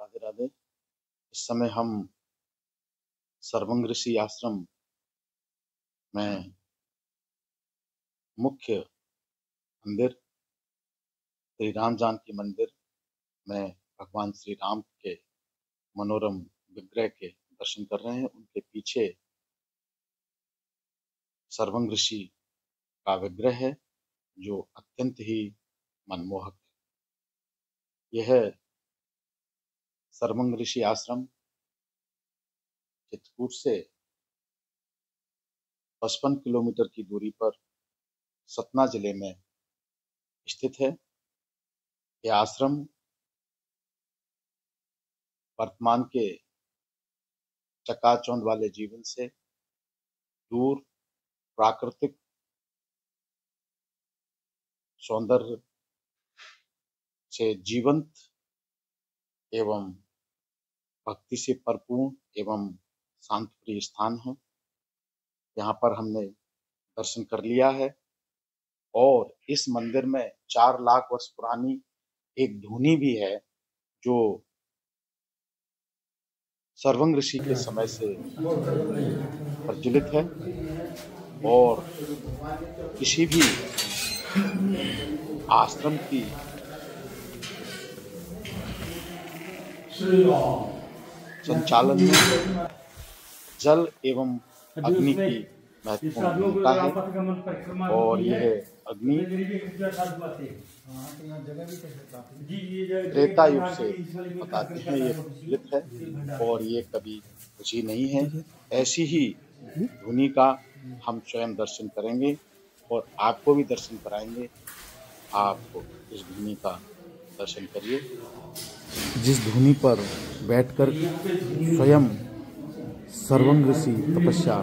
राधे राधे। इस समय हम सर्वंग ऋषि आश्रम में मुख्य मंदिर श्री राम जानकी मंदिर में भगवान श्री राम के मनोरम विग्रह के दर्शन कर रहे हैं। उनके पीछे सर्वंग ऋषि का विग्रह है जो अत्यंत ही मनमोहक है। यह सर्वंग ऋषि आश्रम चित्रकूट से 55 किलोमीटर की दूरी पर सतना जिले में स्थित है। यह आश्रम वर्तमान के चकाचौंध वाले जीवन से दूर प्राकृतिक सौंदर्य से जीवंत एवं भक्ति से परिपूर्ण एवं शांत प्रिय स्थान है। यहाँ पर हमने दर्शन कर लिया है और इस मंदिर में 4 लाख वर्ष पुरानी एक धूनी भी है जो सर्वंग ऋषि के समय से प्रज्वलित है और किसी भी आश्रम की संचालन में जल एवं अग्नि की महत्वपूर्ण भूमिका है और यह अग्नि त्रेता युग से बताते हैं ये प्रचलित है और ये कभी बुझी नहीं है। ऐसी ही धुनी का हम स्वयं दर्शन करेंगे और आपको भी दर्शन कराएंगे। आप इस धुनी का दर्शन करिए। जिस धुनी पर बैठकर स्वयं सर्वंग ऋषि तपस्या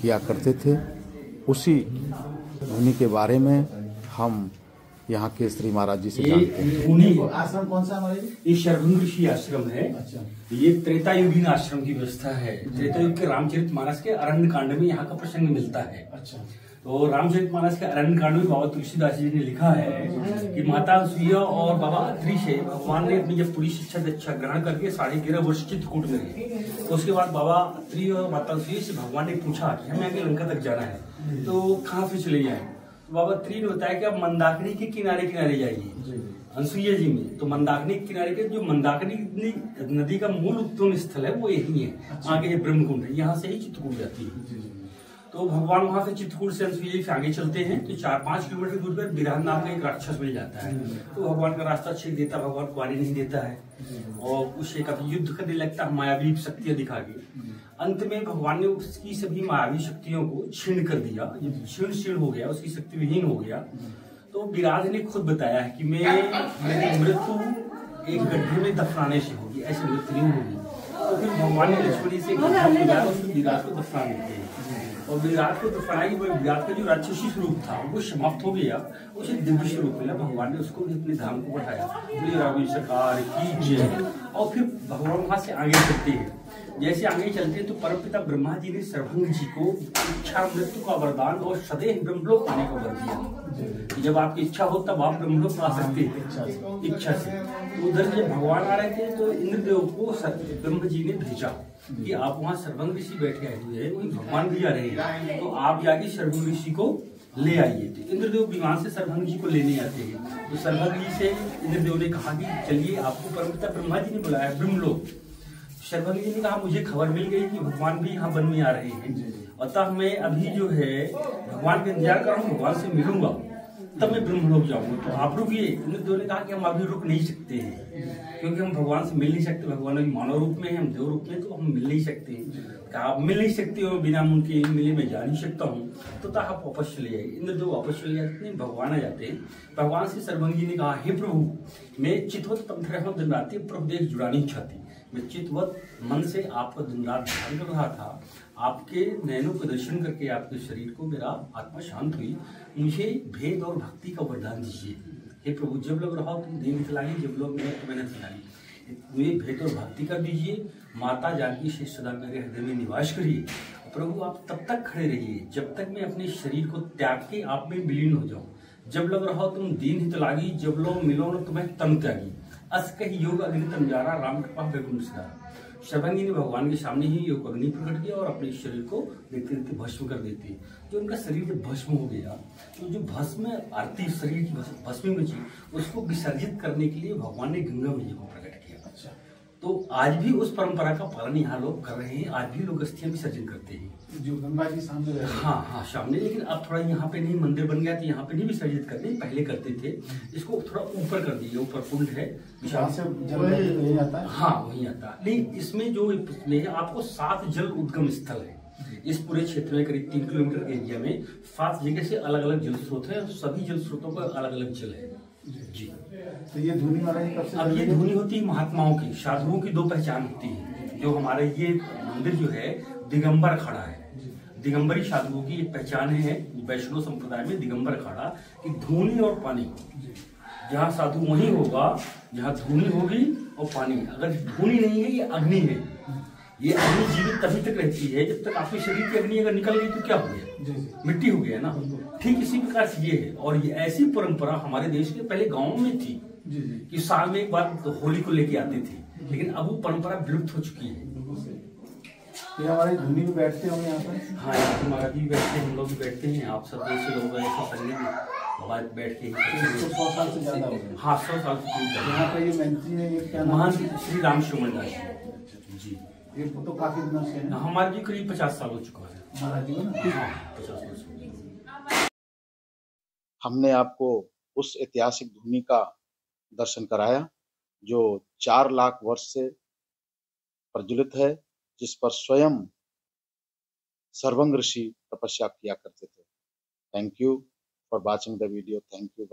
किया करते थे, उसी धुनी के बारे में हम यहाँ के श्री महाराज जी से जानते हैं। धुनी आश्रम कौन सा हमारे? ये सर्वंग ऋषि आश्रम है। अच्छा। ये त्रेतायुगीन आश्रम की व्यवस्था है। त्रेतायुग के रामचरितमानस के अरण्य कांड में यहाँ का प्रसंग मिलता है। अच्छा। तो रामचरितमानस के अरण्य कांड में बाबा तुलसीदास जी ने लिखा है कि माता अनसुईया और बाबा अत्रि से भगवान ने अपनी जब पूरी शिक्षा दीक्षा ग्रहण करके 11.5 वर्ष चित्रकूट में रहे। तो उसके बाद बाबा अत्रि और माता अनसुईया से भगवान ने पूछा कि हमें आगे लंका तक जाना है तो कहाँ से चले जाए। तो बाबा अत्रि ने बताया कि आप मंदाकिनी के किनारे किनारे जाइए अनसुईया जी में। तो मंदाकिनी के किनारे के जो मंदाकिनी नदी का मूल उत्तम स्थल है वो यही है। आगे ब्रह्मकुंड है, यहाँ से ही चित्रकूट जाती है। तो भगवान वहां से चित्रकूट से अनसुईया जी से आगे चलते हैं तो 4-5 किलोमीटर दूर पर बिरहन नाम का एक राक्षस मिल जाता है। तो भगवान का रास्ता छीन देता, भगवान को आने नहीं देता है और उससे काफी युद्ध करने लगता है मायावी शक्तियां दिखा के। अंत में भगवान ने उसकी सभी मायावी शक्तियों को छीन कर दिया। जब क्षीण हो गया, उसकी शक्ति विहीन हो गया, तो विराज ने खुद बताया है कि मेरी मृत्यु एक गड्ढे में दफनाने से होगी, ऐसी मृत्यु नहीं होगी। तो फिर भगवान ने लक्ष्मणी से विराज को दफना देते हैं और विराट को दफनाई। विराट का जो राक्षसी स्वरूप था वो समाप्त हो गया, उसे दिव्य स्वरूप मिला। भगवान ने उसको अपने धाम को बढ़ाया। रावण सरकार की जय। और फिर भगवान वहां से आगे चलते हैं। जैसे आगे चलते हैं तो परमपिता ब्रह्मा जी ने सर्वंग जी को इच्छा मृत्यु का वरदान और सदैव ब्रह्मलोक पाने का वर दिया। जब आपकी इच्छा हो तब आप ब्रह्मलोक आ सकते हैं इच्छा से। तो उधर जब भगवान आ रहे थे तो इंद्रदेव को ब्रह्म जी ने भेजा कि आप वहाँ सर्वंग ऋषि बैठे आए हुए हैं, भगवान भी आ रहे हैं, तो आप जाके सर्वंग ऋषि को ले आइए। तो इंद्रदेव विमान से सर्वंग जी को लेने आते हैं। तो सर्वंग जी से इंद्रदेव ने कहा कि चलिए आपको परमपिता ब्रह्मा जी ने बुलाया ब्रह्मलोक। सर्वंग जी ने कहा मुझे खबर मिल गई कि भगवान भी यहाँ वन में आ रहे हैं, अतः मैं अभी जो है भगवान का इंतजार कर रहा हूँ, भगवान से मिलूंगा तब मैं ब्रह्मलोक जाऊंगा। तो आप रुकिए। इंद्रदेव ने कहा कि हम अभी रुक नहीं सकते हैं क्योंकि हम भगवान से मिल नहीं सकते। भगवान अभी मानव रूप में है, हम देव रूप में, तो हम मिल नहीं सकते। कहा आप मिल नहीं सकते हो, बिना उनके मिले मैं जा नहीं सकता हूँ। तो आप वापस चले जाइए। इंद्रदेव वापस चले जाते हैं, भगवान आ जाते हैं। भगवान से सर्वंग जी ने कहा हे प्रभु मैं चितवत पंथ रहा हूँ, दिन रात प्रभु देख जुड़ानी चाहती। मैं चितवत मन से आपका दिन रात ध्यान कर रहा था। आपके नयनों को दर्शन करके आपके शरीर को मेरा आत्मा शांत हुई। मुझे भेद और भक्ति का वरदान दीजिए हे प्रभु। जब लोग रहो तुम दिन दिखलाई, जब लोग मेहनत दिलाई, मुझे भेद और भक्ति कर दीजिए। माता जानकी से सदा मेरे हृदय में निवास करिए। प्रभु आप तब तक खड़े रहिए जब तक मैं अपने शरीर को त्याग के आप में विलीन हो जाऊं। जब लोग रहो तुम दीन हित लागी, जब लोग मिलो न तुम्हें तन त्यागी। अस कही योग अग्नि तंजारा राम कृपा वैकुंठ सिधारा। शर्वांगी ने भगवान के सामने ही योग अग्नि प्रकट किया और अपने शरीर को देखते देखते भस्म कर देती है। जो उनका शरीर जब भस्म हो गया तो जो भस्म आरती शरीर की भस्मी बची उसको विसर्जित करने के लिए भगवान ने गंगा मैया को प्रकट किया। अच्छा। तो आज भी उस परंपरा का पालन यहाँ लोग कर रहे हैं। आज भी लोग अस्थियां विसर्जन करते हैं जो गंगा जी सामने रहे। हाँ सामने। लेकिन अब थोड़ा यहाँ पे नहीं, मंदिर बन गया तो यहाँ पे नहीं विसर्जित करते, पहले करते थे। इसको थोड़ा ऊपर कर दिए, ऊपर कुंड है वही आता है। हाँ वही आता है। लेकिन इसमें जो इसमें आपको 7 जल उद्गम स्थल है। इस पूरे क्षेत्र में करीब 3 किलोमीटर के एरिया में 7 जगह से अलग अलग जल स्रोत है। सभी जल स्रोतों का अलग अलग जल है जी। तो ये धुनी महाराज कब से? अब ये धुनी होती है महात्माओं की, साधुओं की 2 पहचान होती है। जो हमारे ये मंदिर जो है दिगंबर अखाड़ा है, दिगंबरी साधुओं की एक पहचान है वैष्णव संप्रदाय में। दिगंबर अखाड़ा कि धुनी और पानी, जहाँ साधु वहीं होगा जहाँ धुनी होगी और पानी। अगर धुनी नहीं है ये अग्नि है। ये अग्नि जीवित तभी तक रहती है जब तक आपके शरीर की अग्नि अगर निकल गई तो क्या हो गया, मिट्टी हो गया ना। ठीक इसी प्रकार से ये है। और ये ऐसी परंपरा हमारे देश के पहले गाँव में थी कि साल में एक बार तो होली को लेके आते थे, लेकिन अब वो परंपरा विलुप्त हो चुकी है। ये हमारे धुनी में बैठते होंगे यहाँ पर? हाँ यहाँ महाराज भी बैठते हैं, हम लोग भी बैठते हैं। आप सब जैसे लोग ऐसे संगीत में बैठ के 100 साल से ज्यादा हो गए। हाँ 100 साल से। यहाँ पे ये मंत्री है, ये क्या नाम? महान श्री राम शिवमन दास जी। ये तो काफी दिनों से है। हमारे जी करीब 50 साल हो चुका है महाराज जी ना। हाँ 50 वर्ष। हमने आपको उस ऐतिहासिक धुनी का दर्शन कराया जो 4 लाख वर्ष से प्रज्वलित है, जिस पर स्वयं सर्वंग ऋषि तपस्या किया करते थे। Thank you for watching the video. Thank you.